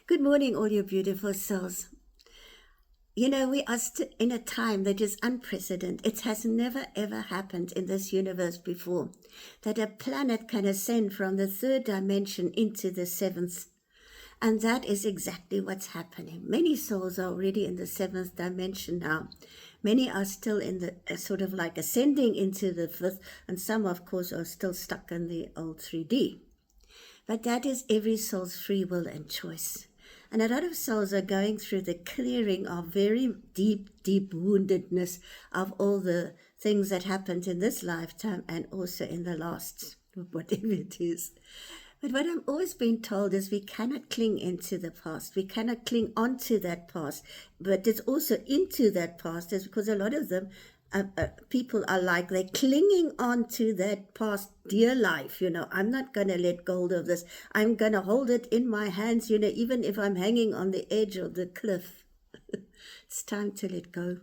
Good morning, all you beautiful souls. You know, we are in a time that is unprecedented. It has never ever happened in this universe before that a planet can ascend from the third dimension into the seventh. And that is exactly what's happening. Many souls are already in the seventh dimension now. Many are still in the sort of like ascending into the fifth, and some, of course, are still stuck in the old 3D. But that is every soul's free will and choice. And a lot of souls are going through the clearing of very deep woundedness of all the things that happened in this lifetime and also in the last, whatever it is. But what I'm always being told is we cannot cling into the past. We cannot cling onto that past. But it's also into that past is because a lot of them people are like they're clinging on to that past dear life. I'm not going to let go of this. I'm going to hold it in my hands, even if I'm hanging on the edge of the cliff. It's time to let go.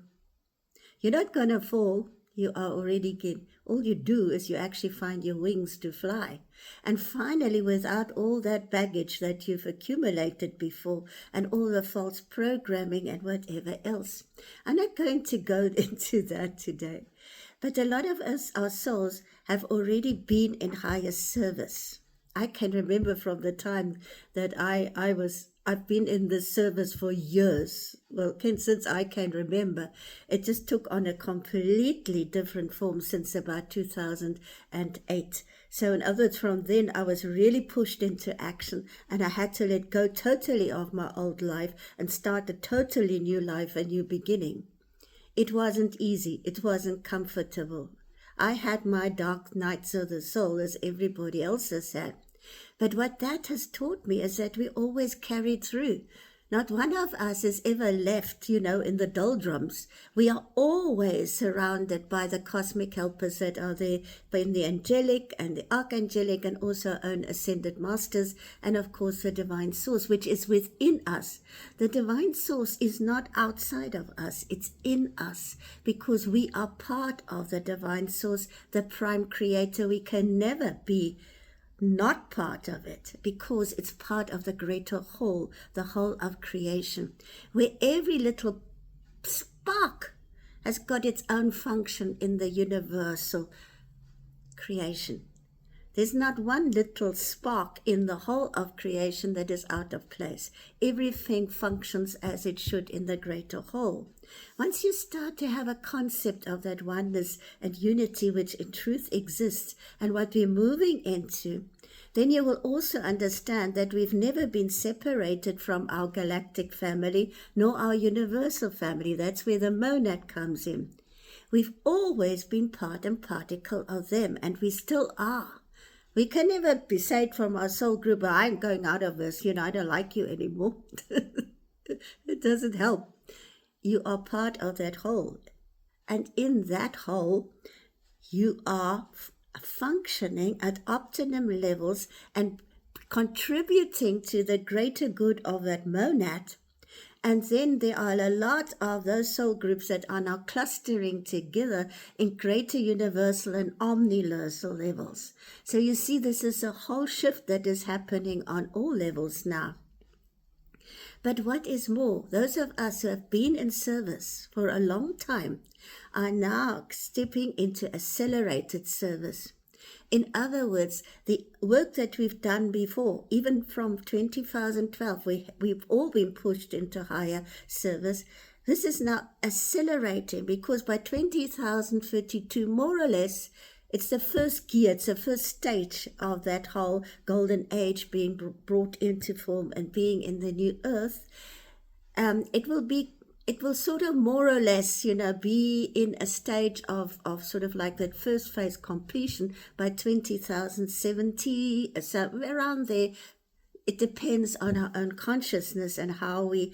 You're not going to fall. You are already getting. All you do is you actually find your wings to fly. And finally, without all that baggage that you've accumulated before and all the false programming and whatever else. I'm not going to go into that today. But a lot of us, our souls, have already been in higher service. I can remember from the time that I've been in this service for years. Well, since I can remember, it just took on a completely different form since about 2008. So in other words, from then I was really pushed into action and I had to let go totally of my old life and start a totally new life, a new beginning. It wasn't easy. It wasn't comfortable. I had my dark nights of the soul as everybody else has had. But what that has taught me is that we always carried through. Not one of us is ever left, in the doldrums. We are always surrounded by the cosmic helpers that are there, in the angelic and the archangelic and also our own ascended masters, and of course the divine source, which is within us. The divine source is not outside of us, it's in us, because we are part of the divine source, the prime creator. We can never be not part of it because it's part of the greater whole, the whole of creation, where every little spark has got its own function in the universal creation. There's not one little spark in the whole of creation that is out of place. Everything functions as it should in the greater whole. Once you start to have a concept of that oneness and unity which in truth exists and what we're moving into, then you will also understand that we've never been separated from our galactic family nor our universal family. That's where the monad comes in. We've always been part and particle of them, and we still are. We can never be saved from our soul group. I ain't going out of this, I don't like you anymore. It doesn't help. You are part of that whole. And in that whole, you are functioning at optimum levels and contributing to the greater good of that monad. And then there are a lot of those soul groups that are now clustering together in greater universal and omniversal levels. So you see, this is a whole shift that is happening on all levels now. But what is more, those of us who have been in service for a long time are now stepping into accelerated service. In other words, the work that we've done before, even from 2012, we've all been pushed into higher service. This is now accelerating because by 2032, more or less, it's the first gear, it's the first stage of that whole golden age being brought into form and being in the new earth. It will sort of more or less, be in a stage of sort of like that first phase completion by 2070, so around there. It depends on our own consciousness and how we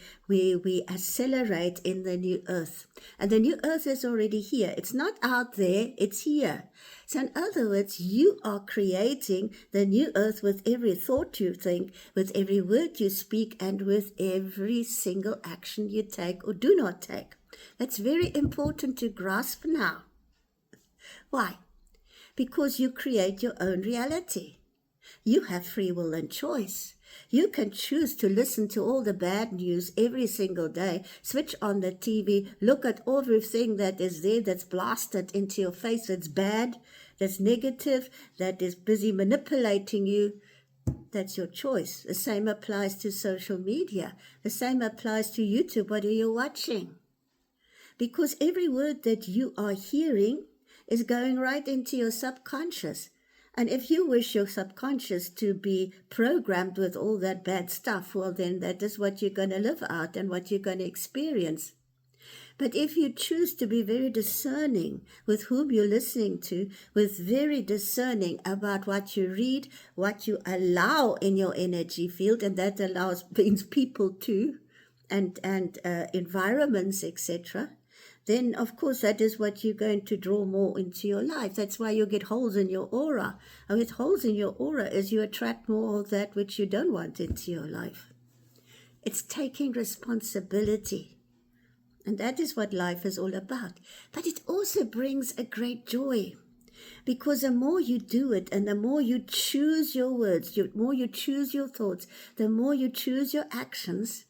accelerate in the new earth. And the new earth is already here. It's not out there, it's here. So in other words, you are creating the new earth with every thought you think, with every word you speak, and with every single action you take or do not take. That's very important to grasp now. Why? Because you create your own reality. You have free will and choice. You can choose to listen to all the bad news every single day, switch on the TV, look at everything that is there that's blasted into your face, that's bad, that's negative, that is busy manipulating you. That's your choice. The same applies to social media. The same applies to YouTube. What are you watching? Because every word that you are hearing is going right into your subconscious. And if you wish your subconscious to be programmed with all that bad stuff, well, then that is what you're going to live out and what you're going to experience. But if you choose to be very discerning with whom you're listening to, with very discerning about what you read, what you allow in your energy field, and that means people too, and environments, etc., then of course that is what you're going to draw more into your life. That's why you get holes in your aura. And with holes in your aura is you attract more of that which you don't want into your life. It's taking responsibility. And that is what life is all about. But it also brings a great joy. Because the more you do it and the more you choose your words, the more you choose your thoughts, the more you choose your actions,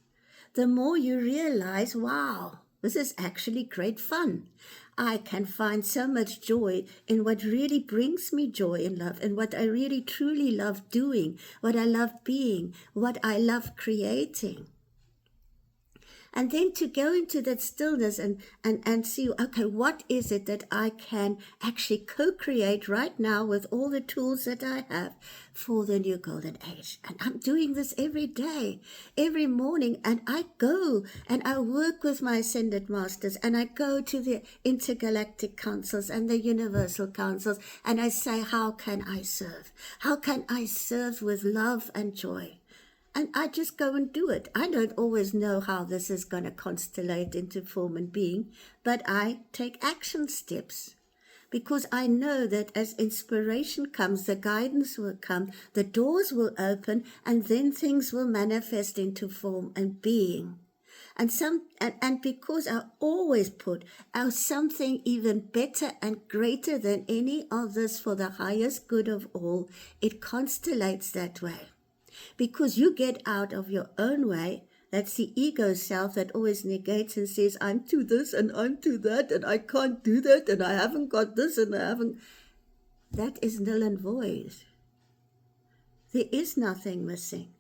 the more you realize, wow, this is actually great fun. I can find so much joy in what really brings me joy in life and what I really truly love doing, what I love being, what I love creating. And then to go into that stillness and see, okay, what is it that I can actually co-create right now with all the tools that I have for the new golden age. And I'm doing this every day, every morning. And I go and I work with my ascended masters and I go to the intergalactic councils and the universal councils. And I say, how can I serve? How can I serve with love and joy? And I just go and do it. I don't always know how this is going to constellate into form and being, but I take action steps because I know that as inspiration comes, the guidance will come, the doors will open, and then things will manifest into form and being. And because I always put out something even better and greater than any of this for the highest good of all, it constellates that way. Because you get out of your own way, that's the ego self that always negates and says, I'm to this and I'm to that and I can't do that and I haven't got this and I haven't. That is null and void. There is nothing missing.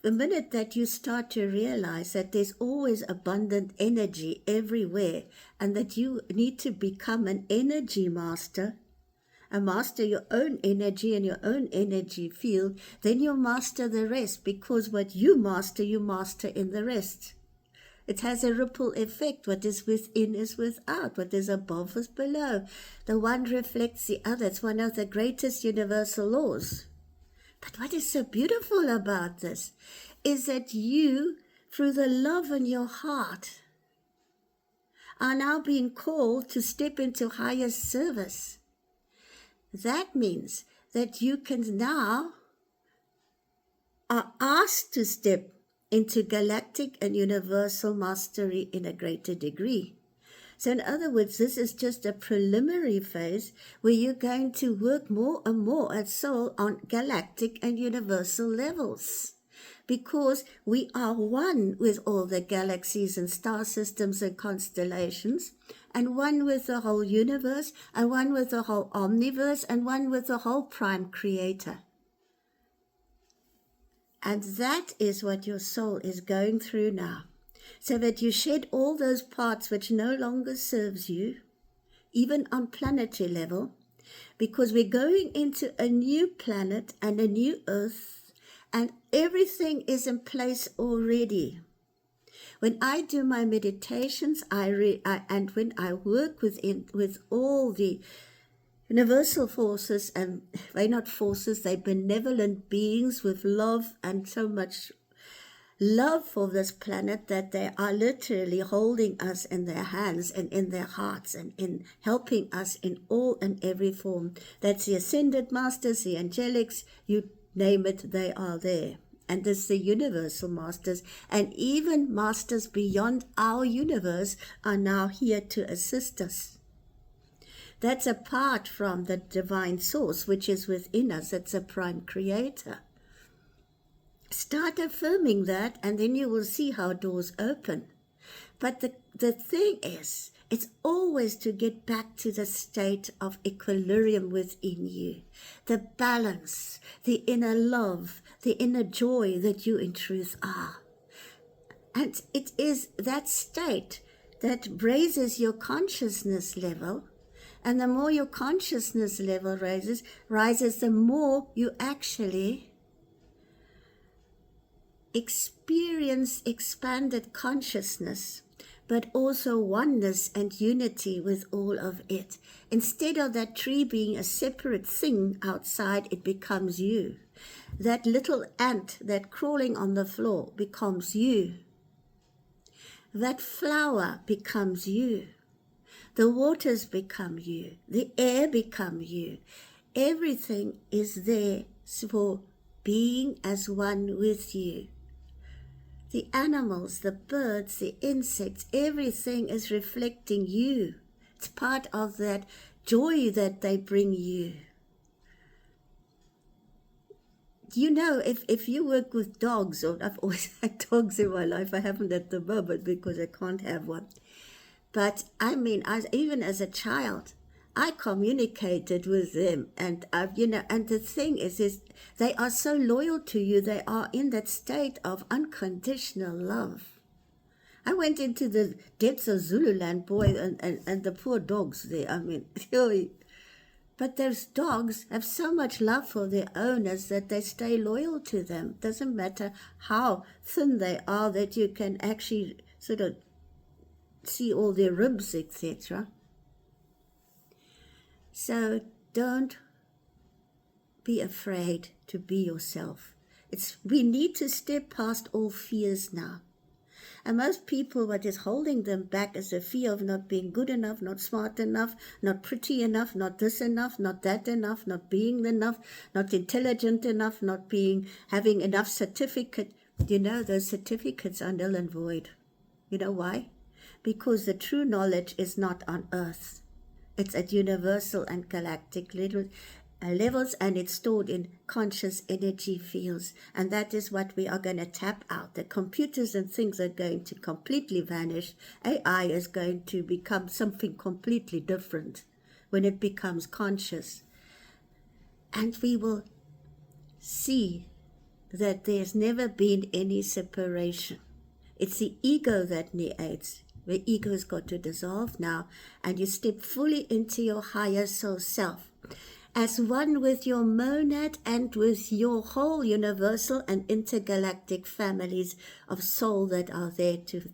The minute that you start to realize that there's always abundant energy everywhere and that you need to become an energy master, and master your own energy and your own energy field, then you'll master the rest, because what you master in the rest. It has a ripple effect. What is within is without. What is above is below. The one reflects the other. It's one of the greatest universal laws. But what is so beautiful about this is that you, through the love in your heart, are now being called to step into higher service. That means that you can now are asked to step into galactic and universal mastery in a greater degree. So in other words, this is just a preliminary phase where you're going to work more and more at soul on galactic and universal levels. Because we are one with all the galaxies and star systems and constellations, and one with the whole universe, and one with the whole omniverse, and one with the whole prime creator. And that is what your soul is going through now, so that you shed all those parts which no longer serves you, even on planetary level, because we're going into a new planet and a new earth, and everything is in place already. When I do my meditations, and when I work with all the universal forces, and they're not forces, they're benevolent beings with love and so much love for this planet that they are literally holding us in their hands and in their hearts and in helping us in all and every form. That's the ascended masters, the angelics, you name it, they are there. And this the universal masters, and even masters beyond our universe are now here to assist us. That's apart from the divine source which is within us. That's a prime creator. Start affirming that, and then you will see how doors open. But the thing is, it's always to get back to the state of equilibrium within you, the balance, the inner love, the inner joy that you in truth are. And it is that state that raises your consciousness level. And the more your consciousness level rises, the more you actually experience expanded consciousness, but also oneness and unity with all of it. Instead of that tree being a separate thing outside, it becomes you. That little ant that crawling on the floor becomes you. That flower becomes you. The waters become you. The air become you. Everything is there for being as one with you. The animals, the birds, the insects, everything is reflecting you. It's part of that joy that they bring you. You know, if you work with dogs, or I've always had dogs in my life, I haven't at the moment because I can't have one. But I mean, even as a child, I communicated with them, and and the thing is they are so loyal to you. They are in that state of unconditional love. I went into the depths of Zululand, boy, and the poor dogs there. I mean, really. But those dogs have so much love for their owners that they stay loyal to them. Doesn't matter how thin they are, that you can actually sort of see all their ribs, etc. So don't be afraid to be yourself. We need to step past all fears now. And most people, what is holding them back is the fear of not being good enough, not smart enough, not pretty enough, not this enough, not that enough, not being enough, not intelligent enough, not having enough certificate. You know, those certificates are null and void. You know why? Because the true knowledge is not on earth. It's at universal and galactic levels, and it's stored in conscious energy fields. And that is what we are going to tap out. The computers and things are going to completely vanish. AI is going to become something completely different when it becomes conscious. And we will see that there's never been any separation. It's the ego that creates. The ego has got to dissolve now, and you step fully into your higher soul self, as one with your monad and with your whole universal and intergalactic families of soul that are there to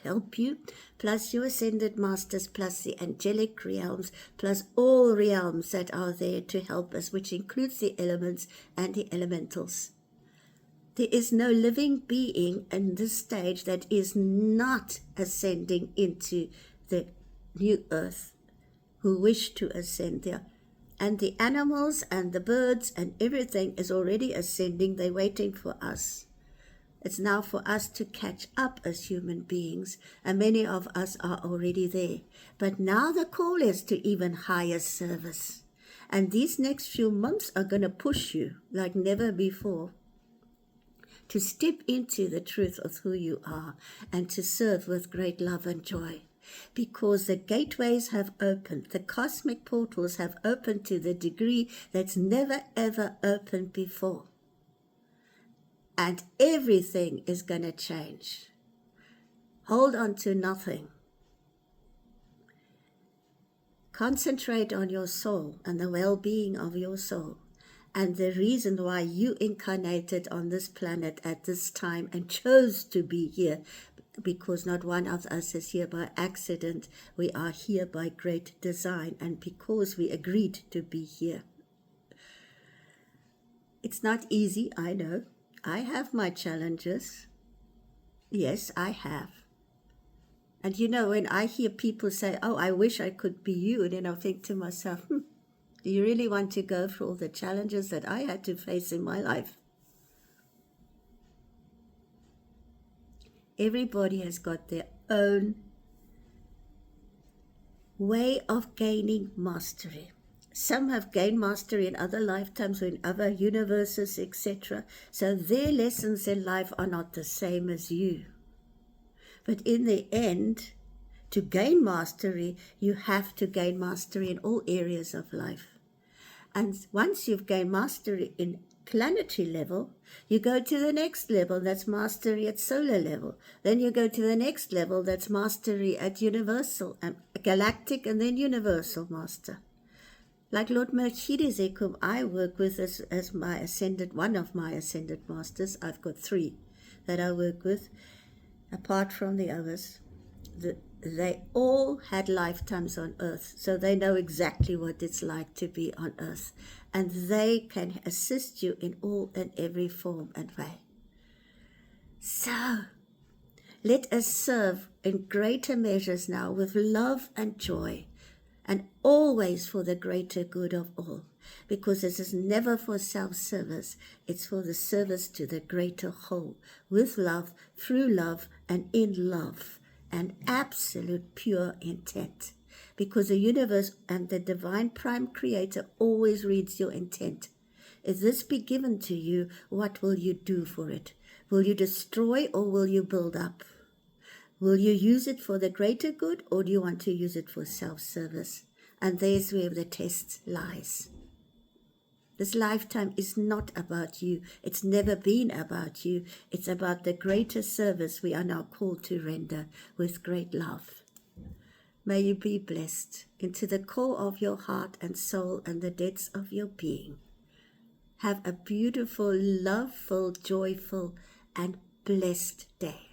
help you, plus your ascended masters, plus the angelic realms, plus all realms that are there to help us, which includes the elements and the elementals. There is no living being in this stage that is not ascending into the new earth who wish to ascend there. And the animals and the birds and everything is already ascending. They're waiting for us. It's now for us to catch up as human beings, and many of us are already there. But now the call is to even higher service. And these next few months are going to push you like never before, to step into the truth of who you are and to serve with great love and joy. Because the gateways have opened, the cosmic portals have opened to the degree that's never ever opened before. And everything is going to change. Hold on to nothing. Concentrate on your soul and the well-being of your soul. And the reason why you incarnated on this planet at this time and chose to be here, because not one of us is here by accident. We are here by great design, and because we agreed to be here. It's not easy, I know. I have my challenges. Yes, I have. And you know, when I hear people say, oh, I wish I could be you, and then I think to myself, do you really want to go through all the challenges that I had to face in my life? Everybody has got their own way of gaining mastery. some have gained mastery in other lifetimes or in other universes, etc. So their lessons in life are not the same as you. But in the end, to gain mastery, you have to gain mastery in all areas of life. And once you've gained mastery in planetary level, you go to the next level, that's mastery at solar level. Then you go to the next level, that's mastery at universal, galactic, and then universal master. Like Lord Melchizedek, whom I work with as my ascended, one of my ascended masters. I've got 3 that I work with, apart from the others. They all had lifetimes on earth, so they know exactly what it's like to be on earth. And they can assist you in all and every form and way. So, let us serve in greater measures now with love and joy, and always for the greater good of all, because this is never for self-service, it's for the service to the greater whole, with love, through love, and in love, and absolute pure intent, because the universe and the divine prime creator always reads your intent. If this be given to you, what will you do for it? Will you destroy or will you build up? Will you use it for the greater good, or do you want to use it for self-service? And there's where the test lies. This lifetime is not about you. It's never been about you. It's about the greater service we are now called to render with great love. May you be blessed into the core of your heart and soul and the depths of your being. Have a beautiful, loveful, joyful, and blessed day.